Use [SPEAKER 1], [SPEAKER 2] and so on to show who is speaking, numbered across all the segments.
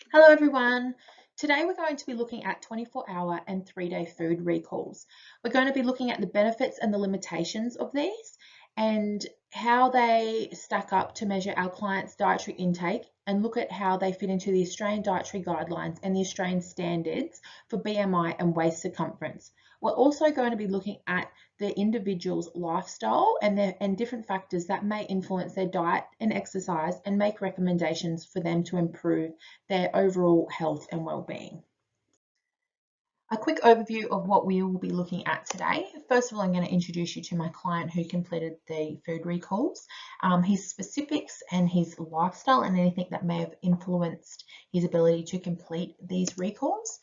[SPEAKER 1] Hello everyone. Today we're going to be looking at 24-hour and 3-day food recalls. We're going to be looking at the benefits and the limitations of these and how they stack up to measure our clients' dietary intake and look at how they fit into the Australian dietary guidelines and the Australian standards for BMI and waist circumference. We're also going to be looking at the individual's lifestyle and different factors that may influence their diet and exercise and make recommendations for them to improve their overall health and well-being. A quick overview of what we will be looking at today. First of all, I'm going to introduce you to my client who completed the food recalls, his specifics and his lifestyle and anything that may have influenced his ability to complete these recalls.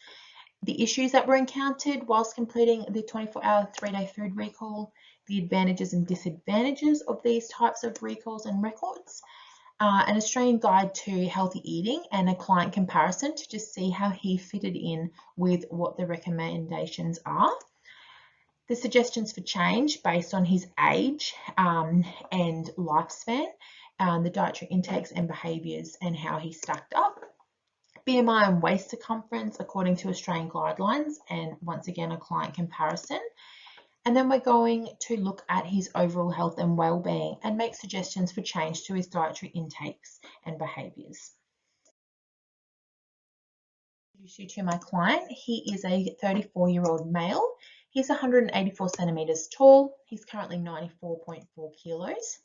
[SPEAKER 1] The issues that were encountered whilst completing the 24-hour 3-day food recall, the advantages and disadvantages of these types of recalls and records, an Australian guide to healthy eating and a client comparison to just see how he fitted in with what the recommendations are. The suggestions for change based on his age and lifespan, the dietary intakes and behaviours and how he stacked up. BMI and waist circumference according to Australian guidelines, and once again a client comparison. And then we're going to look at his overall health and well-being and make suggestions for change to his dietary intakes and behaviours. Introduce you to my client. He is a 34-year-old male. He's 184 centimetres tall. He's currently 94.4 kilos.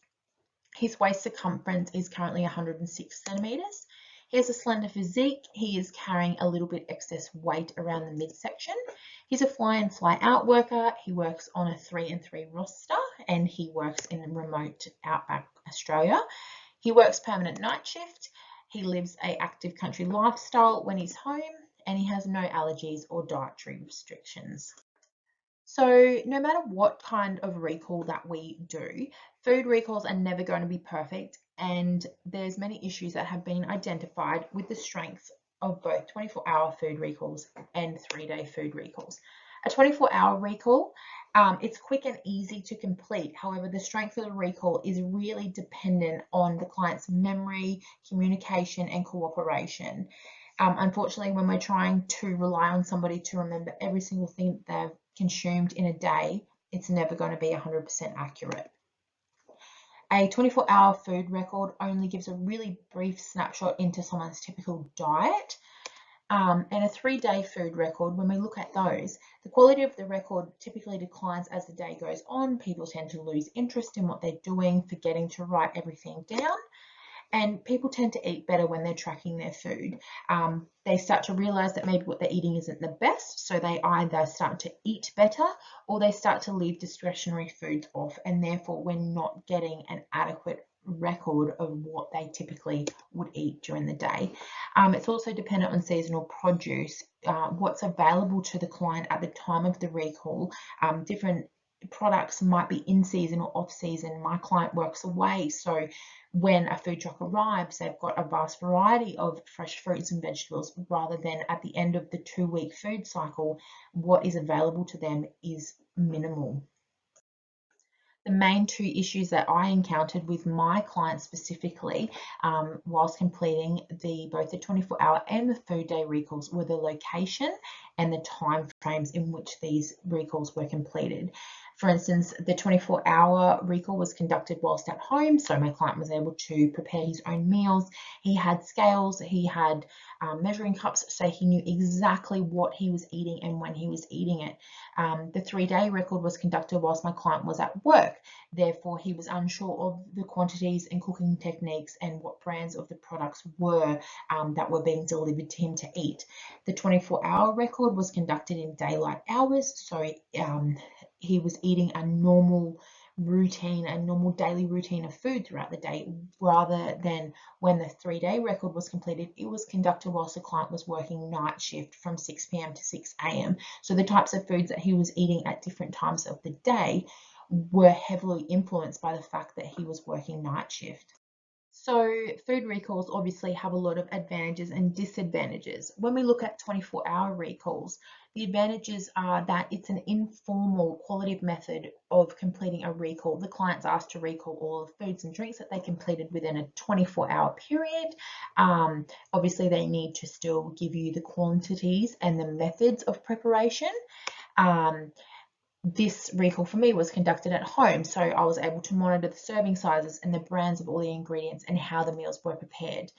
[SPEAKER 1] His waist circumference is currently 106 centimetres. He has a slender physique. He is carrying a little bit excess weight around the midsection. He's a fly-in, fly-out worker. He works on a 3-and-3 roster and he works in remote outback Australia. He works permanent night shift. He lives an active country lifestyle when he's home and he has no allergies or dietary restrictions. So no matter what kind of recall that we do, food recalls are never going to be perfect, and there's many issues that have been identified with the strengths of both 24-hour food recalls and 3-day food recalls. A 24-hour recall, it's quick and easy to complete. However, the strength of the recall is really dependent on the client's memory, communication, and cooperation. Unfortunately, when we're trying to rely on somebody to remember every single thing they've consumed in a day, it's never going to be 100% accurate. A 24-hour food record only gives a really brief snapshot into someone's typical diet. And a 3-day food record, when we look at those, the quality of the record typically declines as the day goes on. People tend to lose interest in what they're doing, forgetting to write everything down. And people tend to eat better when they're tracking their food. They start to realize that maybe what they're eating isn't the best, so they either start to eat better or they start to leave discretionary foods off, and therefore we're not getting an adequate record of what they typically would eat during the day. It's also dependent on seasonal produce, what's available to the client at the time of the recall. Different products might be in season or off season. My client works away, so when a food truck arrives, they've got a vast variety of fresh fruits and vegetables, rather than at the end of the 2-week food cycle, what is available to them is minimal. The main 2 issues that I encountered with my client specifically whilst completing both the 24-hour and the food day recalls were the location and the time frames in which these recalls were completed. For instance, the 24-hour recall was conducted whilst at home, so my client was able to prepare his own meals. He had scales, he had measuring cups, so he knew exactly what he was eating and when he was eating it. The 3-day record was conducted whilst my client was at work. Therefore, he was unsure of the quantities and cooking techniques and what brands of the products were that were being delivered to him to eat. The 24-hour record was conducted in daylight hours, so he was eating a normal routine, a normal daily routine of food throughout the day, rather than when the 3-day record was completed, it was conducted whilst the client was working night shift from 6 p.m. to 6 a.m. So the types of foods that he was eating at different times of the day were heavily influenced by the fact that he was working night shift. So food recalls obviously have a lot of advantages and disadvantages. When we look at 24-hour recalls, the advantages are that it's an informal qualitative method of completing a recall. The client's asked to recall all of the foods and drinks that they completed within a 24-hour period. Obviously, they need to still give you the quantities and the methods of preparation. This recall for me was conducted at home, so I was able to monitor the serving sizes and the brands of all the ingredients and how the meals were prepared.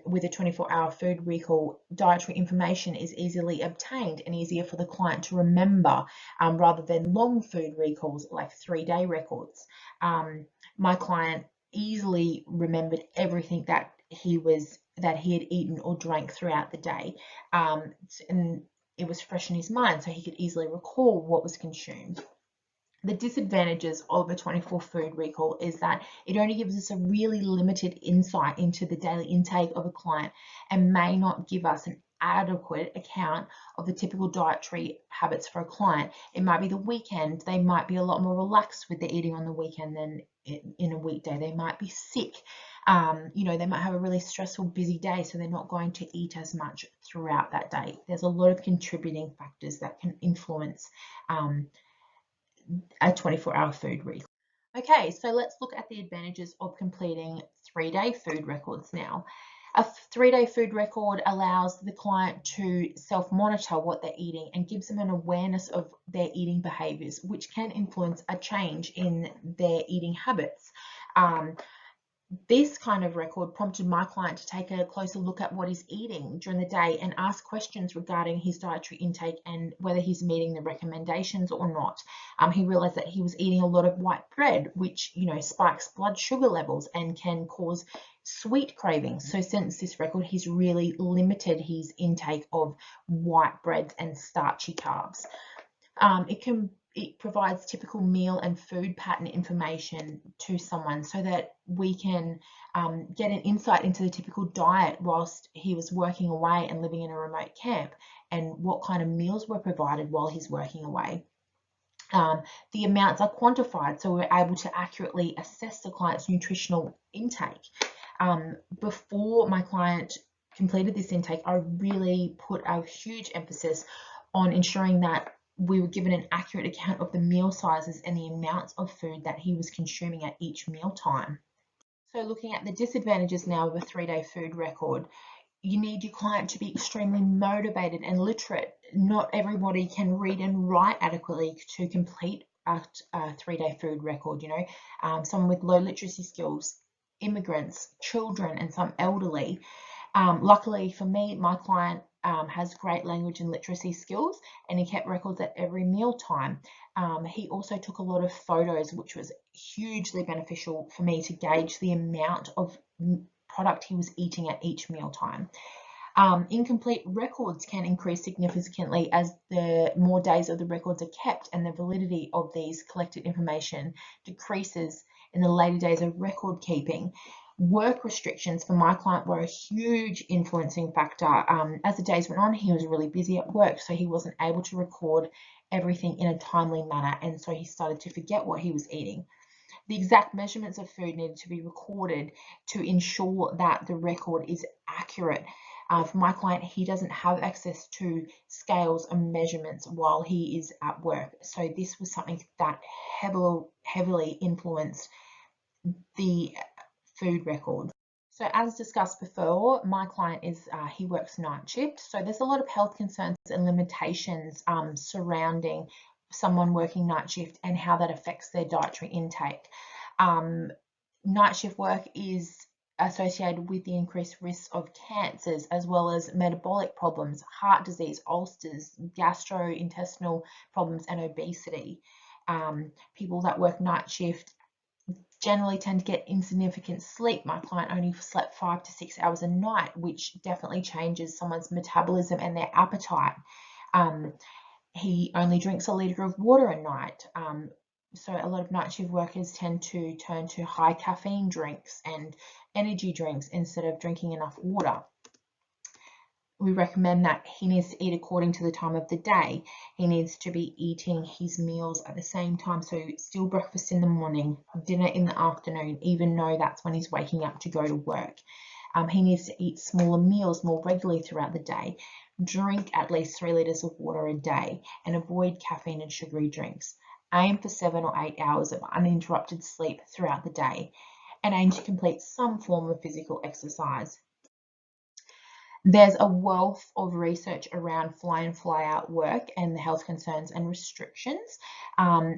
[SPEAKER 1] With a 24-hour food recall, dietary information is easily obtained and easier for the client to remember, rather than long food recalls like 3-day records. My client easily remembered everything that he had eaten or drank throughout the day, and it was fresh in his mind, so he could easily recall what was consumed. The disadvantages of a 24 food recall is that it only gives us a really limited insight into the daily intake of a client and may not give us an adequate account of the typical dietary habits for a client. It might be the weekend, they might be a lot more relaxed with their eating on the weekend than in a weekday. They might be sick. They might have a really stressful, busy day, so they're not going to eat as much throughout that day. There's a lot of contributing factors that can influence a 24-hour food recall. Okay, so let's look at the advantages of completing 3-day food records now. A 3-day food record allows the client to self-monitor what they're eating and gives them an awareness of their eating behaviors, which can influence a change in their eating habits. This kind of record prompted my client to take a closer look at what he's eating during the day and ask questions regarding his dietary intake and whether he's meeting the recommendations or not. He realized that he was eating a lot of white bread, which spikes blood sugar levels and can cause sweet cravings. So since this record, he's really limited his intake of white breads and starchy carbs. It provides typical meal and food pattern information to someone so that we can get an insight into the typical diet whilst he was working away and living in a remote camp, and what kind of meals were provided while he's working away. The amounts are quantified, so we're able to accurately assess the client's nutritional intake. Before my client completed this intake, I really put a huge emphasis on ensuring that we were given an accurate account of the meal sizes and the amounts of food that he was consuming at each meal time. So looking at the disadvantages now of a 3-day food record, you need your client to be extremely motivated and literate. Not everybody can read and write adequately to complete a 3-day food record. Someone with low literacy skills, immigrants, children, and some elderly. Luckily for me, my client has great language and literacy skills, and he kept records at every meal time. He also took a lot of photos, which was hugely beneficial for me to gauge the amount of product he was eating at each meal time. Incomplete records can increase significantly as the more days of the records are kept, and the validity of these collected information decreases in the later days of record keeping. Work restrictions for my client were a huge influencing factor. As the days went on, he was really busy at work, so he wasn't able to record everything in a timely manner, and so he started to forget what he was eating. The exact measurements of food needed to be recorded to ensure that the record is accurate. For my client, he doesn't have access to scales and measurements while he is at work, so this was something that heavily influenced the food record. So as discussed before, my client he works night shift, so there's a lot of health concerns and limitations surrounding someone working night shift and how that affects their dietary intake. Night shift work is associated with the increased risk of cancers, as well as metabolic problems, heart disease, ulcers, gastrointestinal problems, and obesity. People that work night shift generally tend to get insignificant sleep. My client only slept 5 to 6 hours a night, which definitely changes someone's metabolism and their appetite. He only drinks a litre of water a night. So a lot of night shift workers tend to turn to high caffeine drinks and energy drinks instead of drinking enough water. We recommend that he needs to eat according to the time of the day. He needs to be eating his meals at the same time. So still breakfast in the morning, dinner in the afternoon, even though that's when he's waking up to go to work. He needs to eat smaller meals more regularly throughout the day. Drink at least 3 litres of water a day and avoid caffeine and sugary drinks. Aim for 7 or 8 hours of uninterrupted sleep throughout the day and aim to complete some form of physical exercise. There's a wealth of research around fly in, fly out work and the health concerns and restrictions.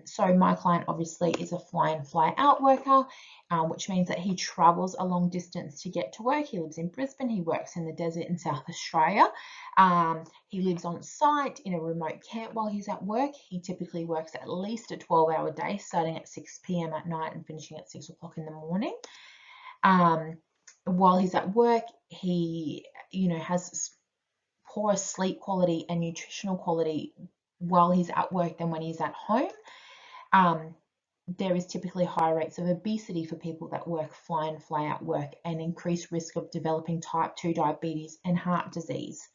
[SPEAKER 1] So my client obviously is a fly in, fly out worker, which means that he travels a long distance to get to work. He lives in Brisbane, he works in the desert in South Australia. He lives on site in a remote camp while he's at work. He typically works at least a 12-hour day, starting at 6 p.m. at night and finishing at 6 o'clock in the morning. While he's at work, he has poorer sleep quality and nutritional quality while he's at work than when he's at home. There is typically higher rates of obesity for people that work fly in, fly out work, and increased risk of developing type 2 diabetes and heart disease.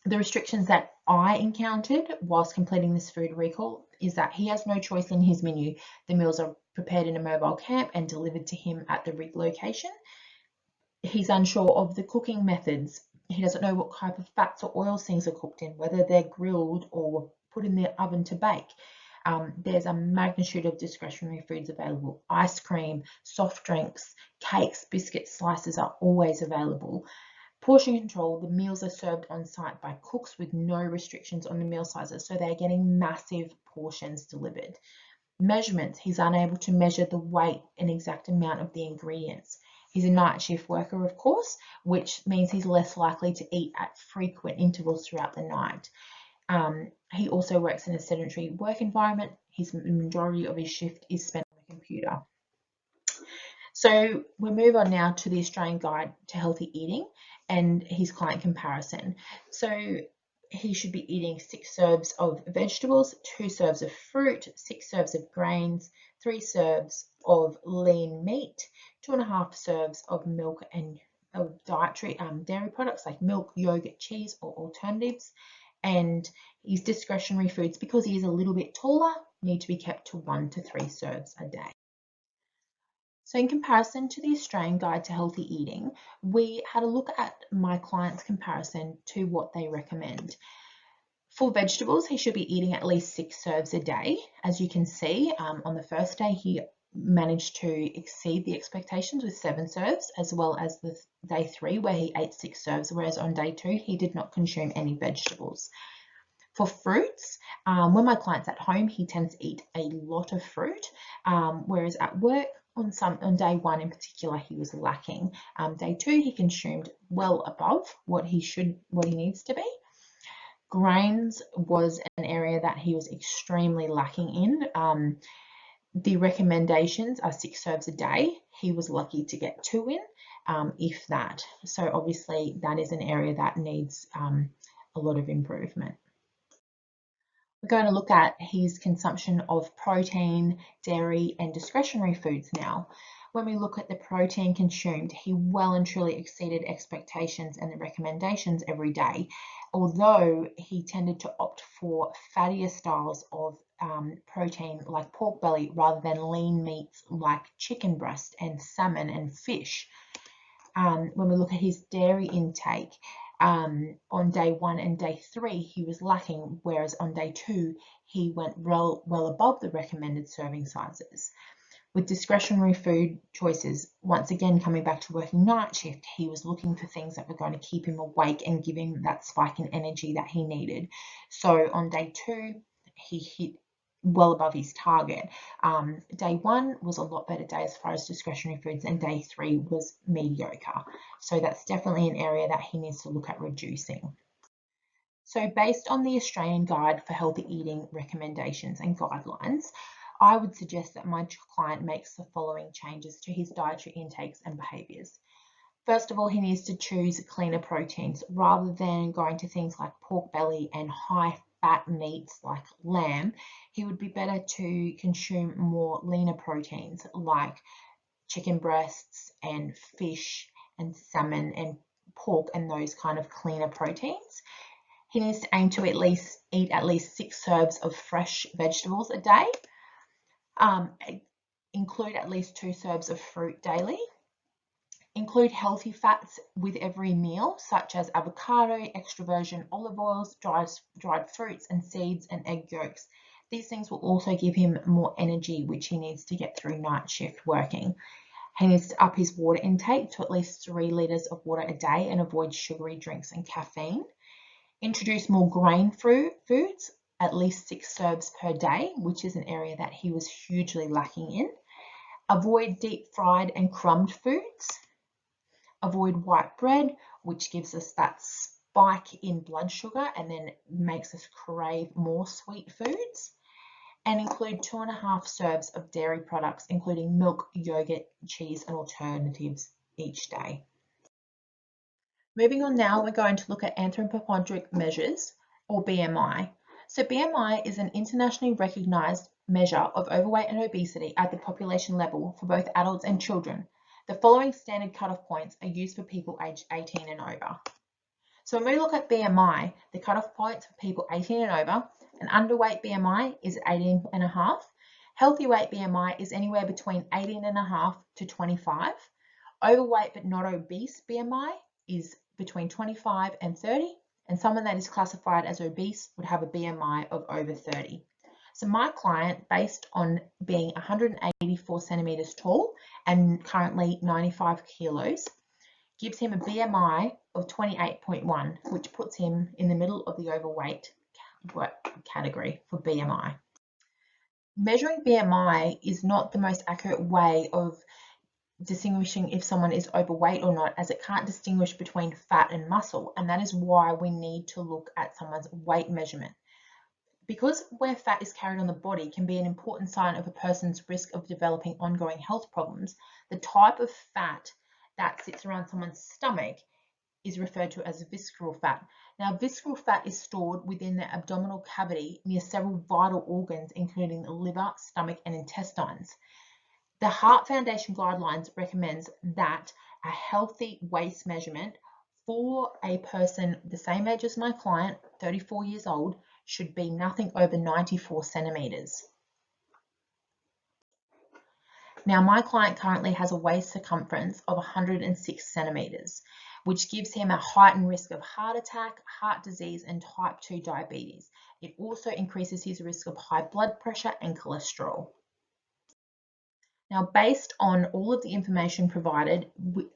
[SPEAKER 1] The restrictions that I encountered whilst completing this food recall is that he has no choice in his menu. The meals are prepared in a mobile camp and delivered to him at the rig location. He's unsure of the cooking methods. He doesn't know what type of fats or oils things are cooked in, whether they're grilled or put in the oven to bake. There's a magnitude of discretionary foods available. Ice cream, soft drinks, cakes, biscuits, slices are always available. Portion control, the meals are served on site by cooks with no restrictions on the meal sizes, so they're getting massive portions delivered. Measurements, he's unable to measure the weight and exact amount of the ingredients. He's a night shift worker, of course, which means he's less likely to eat at frequent intervals throughout the night. He also works in a sedentary work environment. The majority of his shift is spent on the computer. So we move on now to the Australian Guide to Healthy Eating and his client comparison. So he should be eating 6 serves of vegetables, 2 serves of fruit, 6 serves of grains, 3 serves of lean meat, 2.5 serves of milk and of dietary dairy products like milk, yogurt, cheese, or alternatives. And his discretionary foods, because he is a little bit taller, need to be kept to 1 to 3 serves a day. So in comparison to the Australian Guide to Healthy Eating, we had a look at my client's comparison to what they recommend. For vegetables, he should be eating at least 6 serves a day. As you can see, on the first day, he managed to exceed the expectations with 7 serves, as well as the day 3 where he ate 6 serves, whereas on day 2, he did not consume any vegetables. For fruits, when my client's at home, he tends to eat a lot of fruit, whereas at work, on day 1 in particular, he was lacking. Day 2, he consumed well above what he needs to be. Grains was an area that he was extremely lacking in. The recommendations are 6 serves a day. He was lucky to get 2 in, if that. So obviously that is an area that needs a lot of improvement. We're going to look at his consumption of protein, dairy, and discretionary foods now. When we look at the protein consumed, he well and truly exceeded expectations and the recommendations every day, although he tended to opt for fattier styles of protein like pork belly rather than lean meats like chicken breast and salmon and fish. When we look at his dairy intake, on day 1 and day 3 he was lacking, whereas on day 2 he went well above the recommended serving sizes. With discretionary food choices, once again coming back to working night shift, he was looking for things that were going to keep him awake and give him that spike in energy that he needed. So on day 2 he hit well above his target. Day 1 was a lot better day as far as discretionary foods, and day 3 was mediocre. So that's definitely an area that he needs to look at reducing. So based on the Australian Guide for Healthy Eating recommendations and guidelines, I would suggest that my client makes the following changes to his dietary intakes and behaviours. First of all, he needs to choose cleaner proteins rather than going to things like pork belly and high fat meats like lamb. He would be better to consume more leaner proteins like chicken breasts and fish and salmon and pork and those kind of cleaner proteins. He needs to aim to eat at least 6 serves of fresh vegetables a day. Include at least 2 serves of fruit daily. Include healthy fats with every meal, such as avocado, extra virgin olive oils, dried fruits and seeds, and egg yolks. These things will also give him more energy, which he needs to get through night shift working. He needs to up his water intake to at least 3 litres of water a day and avoid sugary drinks and caffeine. Introduce more grain foods, at least 6 serves per day, which is an area that he was hugely lacking in. Avoid deep fried and crumbed foods. Avoid white bread, which gives us that spike in blood sugar and then makes us crave more sweet foods. And include 2.5 serves of dairy products, including milk, yogurt, cheese, and alternatives each day. Moving on now, we're going to look at anthropometric measures, or BMI. So BMI is an internationally recognised measure of overweight and obesity at the population level for both adults and children. The following standard cutoff points are used for people aged 18 and over. So when we look at BMI, the cutoff points for people 18 and over, an underweight BMI is 18.5. Healthy weight BMI is anywhere between 18.5 to 25. Overweight but not obese BMI is between 25 and 30, and someone that is classified as obese would have a BMI of over 30. So my client, based on being 184 centimeters tall and currently 95 kilos, gives him a BMI of 28.1, which puts him in the middle of the overweight category for BMI. Measuring BMI is not the most accurate way of distinguishing if someone is overweight or not, as it can't distinguish between fat and muscle, and that is why we need to look at someone's weight measurement. Because where fat is carried on the body can be an important sign of a person's risk of developing ongoing health problems, the type of fat that sits around someone's stomach is referred to as visceral fat. Now, visceral fat is stored within the abdominal cavity near several vital organs, including the liver, stomach, and intestines. The Heart Foundation guidelines recommends that a healthy waist measurement for a person the same age as my client, 34 years old, should be nothing over 94 centimeters. Now, my client currently has a waist circumference of 106 centimeters, which gives him a heightened risk of heart attack, heart disease, and type 2 diabetes. It also increases his risk of high blood pressure and cholesterol. Now, based on all of the information provided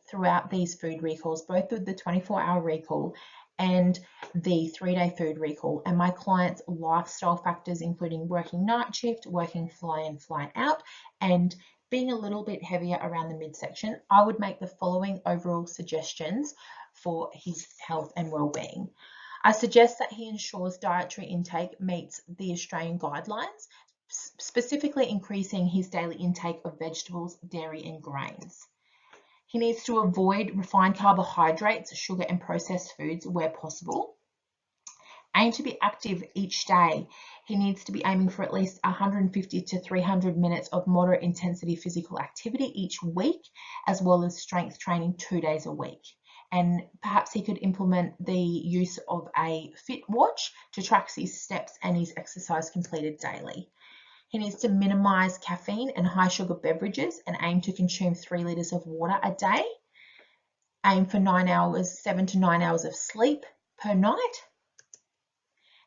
[SPEAKER 1] throughout these food recalls, both with the 24-hour recall and the 3-day food recall, and my client's lifestyle factors, including working night shift, working fly in, fly out, and being a little bit heavier around the midsection, I would make the following overall suggestions for his health and well-being. I suggest that he ensures dietary intake meets the Australian guidelines, specifically increasing his daily intake of vegetables, dairy, and grains. He needs to avoid refined carbohydrates, sugar, and processed foods where possible. Aim to be active each day. He needs to be aiming for at least 150 to 300 minutes of moderate intensity physical activity each week, as well as strength training 2 days a week. And perhaps he could implement the use of a Fit Watch to track his steps and his exercise completed daily. He needs to minimize caffeine and high sugar beverages and aim to consume 3 litres of water a day. Aim for 7 to 9 hours of sleep per night.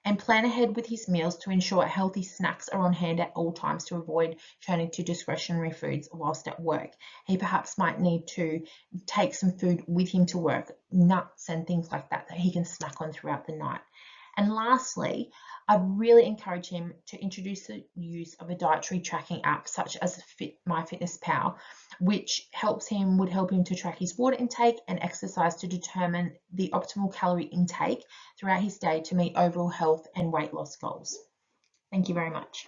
[SPEAKER 1] And plan ahead with his meals to ensure healthy snacks are on hand at all times to avoid turning to discretionary foods whilst at work. He perhaps might need to take some food with him to work, nuts and things like that he can snack on throughout the night. And lastly, I really encourage him to introduce the use of a dietary tracking app such as MyFitnessPal, which would help him to track his water intake and exercise to determine the optimal calorie intake throughout his day to meet overall health and weight loss goals. Thank you very much.